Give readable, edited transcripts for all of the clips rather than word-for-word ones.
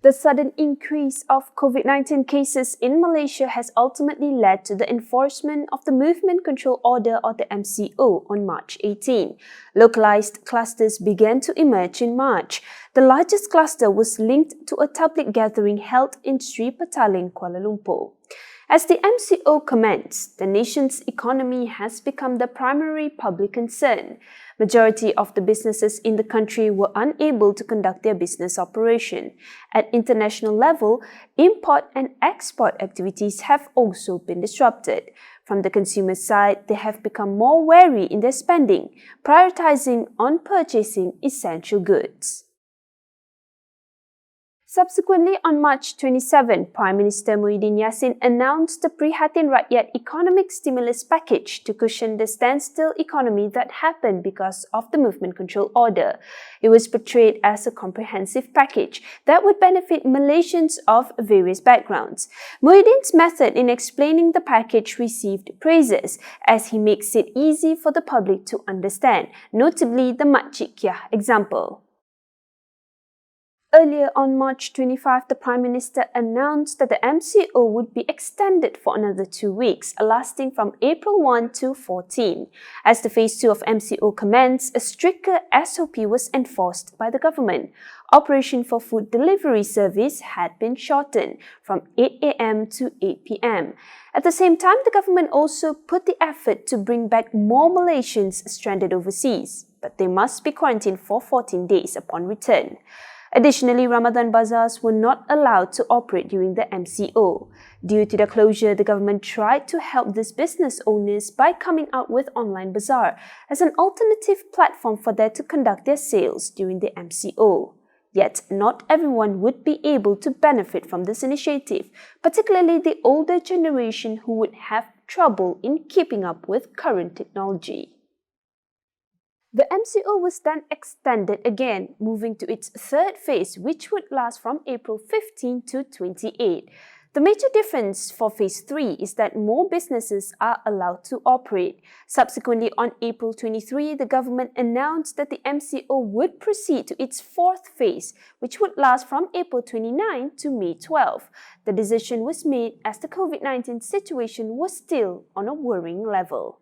The sudden increase of COVID-19 cases in Malaysia has ultimately led to the enforcement of the Movement Control Order or the MCO on March 18. Localized clusters began to emerge in March. The largest cluster was linked to a public gathering held in Sri Petaling, Kuala Lumpur. As the MCO commenced, the nation's economy has become the primary public concern. Majority of the businesses in the country were unable to conduct their business operation. At international level, import and export activities have also been disrupted. From the consumer side, they have become more wary in their spending, prioritizing on purchasing essential goods. Subsequently, on March 27, Prime Minister Muhyiddin Yassin announced the Prihatin Rakyat economic stimulus package to cushion the standstill economy that happened because of the Movement Control Order. It was portrayed as a comprehensive package that would benefit Malaysians of various backgrounds. Muhyiddin's method in explaining the package received praises as he makes it easy for the public to understand, notably the Makcik Kyah example. Earlier on March 25, the Prime Minister announced that the MCO would be extended for another 2 weeks, lasting from April 1 to 14. As the Phase 2 of MCO commenced, a stricter SOP was enforced by the government. Operation for food delivery service had been shortened from 8 a.m. to 8 p.m. At the same time, the government also put the effort to bring back more Malaysians stranded overseas, but they must be quarantined for 14 days upon return. Additionally, Ramadan bazaars were not allowed to operate during the MCO. Due to the closure, the government tried to help these business owners by coming out with online bazaar as an alternative platform for them to conduct their sales during the MCO. Yet, not everyone would be able to benefit from this initiative, particularly the older generation who would have trouble in keeping up with current technology. The MCO was then extended again, moving to its third phase, which would last from April 15 to 28. The major difference for Phase 3 is that more businesses are allowed to operate. Subsequently, on April 23, the government announced that the MCO would proceed to its fourth phase, which would last from April 29 to May 12. The decision was made as the COVID-19 situation was still on a worrying level.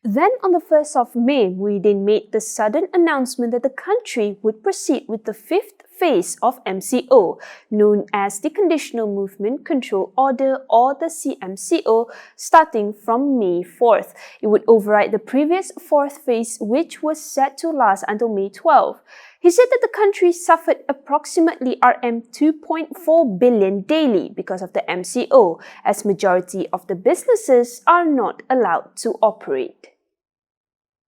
Then on the 1st of May, Muhyiddin made the sudden announcement that the country would proceed with the fifth phase of MCO, known as the Conditional Movement Control Order or the CMCO, starting from May 4th. It would override the previous fourth phase, which was set to last until May 12. He said that the country suffered approximately RM 2.4 billion daily because of the MCO, as majority of the businesses are not allowed to operate.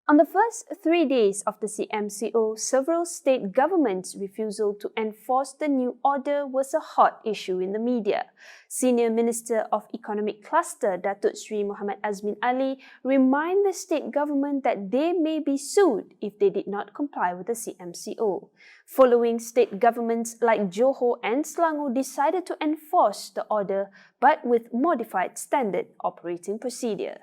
On the first 3 days of the CMCO, several state governments' refusal to enforce the new order was a hot issue in the media. Senior Minister of Economic Cluster, Datuk Sri Muhammad Azmin Ali, reminded the state government that they may be sued if they did not comply with the CMCO. Following, state governments like Johor and Selangor decided to enforce the order, but with modified standard operating procedure.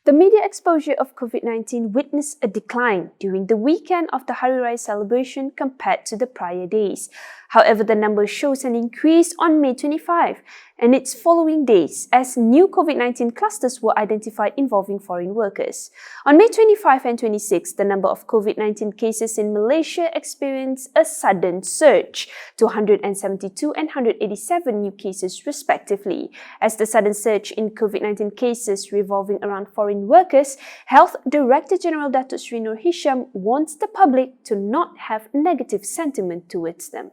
The media exposure of COVID-19 witnessed a decline during the weekend of the Hari Raya celebration compared to the prior days. However, the number shows an increase on May 25 and its following days as new COVID-19 clusters were identified involving foreign workers. On May 25 and 26, the number of COVID-19 cases in Malaysia experienced a sudden surge to 172 and 187 new cases respectively. As the sudden surge in COVID-19 cases revolving around foreign workers, Health Director General Datuk Sri Nur Hisham wants the public to not have negative sentiment towards them.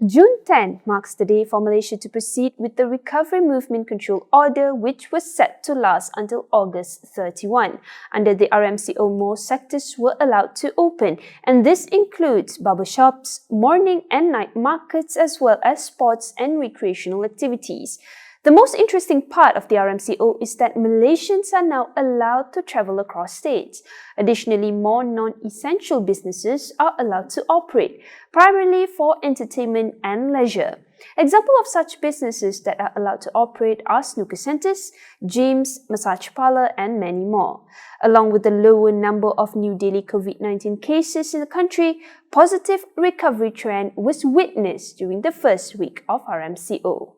June 10 marks the day for Malaysia to proceed with the Recovery Movement Control Order, which was set to last until August 31. Under the RMCO, more sectors were allowed to open, and this includes barbershops, morning and night markets, as well as sports and recreational activities. The most interesting part of the RMCO is that Malaysians are now allowed to travel across states. Additionally, more non-essential businesses are allowed to operate, primarily for entertainment and leisure. Examples of such businesses that are allowed to operate are snooker centres, gyms, massage parlour and many more. Along with the lower number of new daily COVID-19 cases in the country, positive recovery trend was witnessed during the first week of RMCO.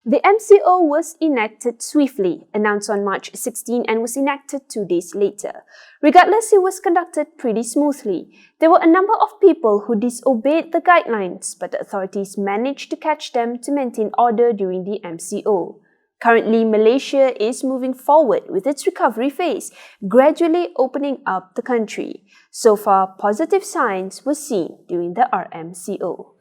The MCO was enacted swiftly, announced on March 16 and was enacted 2 days later. Regardless, it was conducted pretty smoothly. There were a number of people who disobeyed the guidelines, but the authorities managed to catch them to maintain order during the MCO. Currently, Malaysia is moving forward with its recovery phase, gradually opening up the country. So far, positive signs were seen during the RMCO.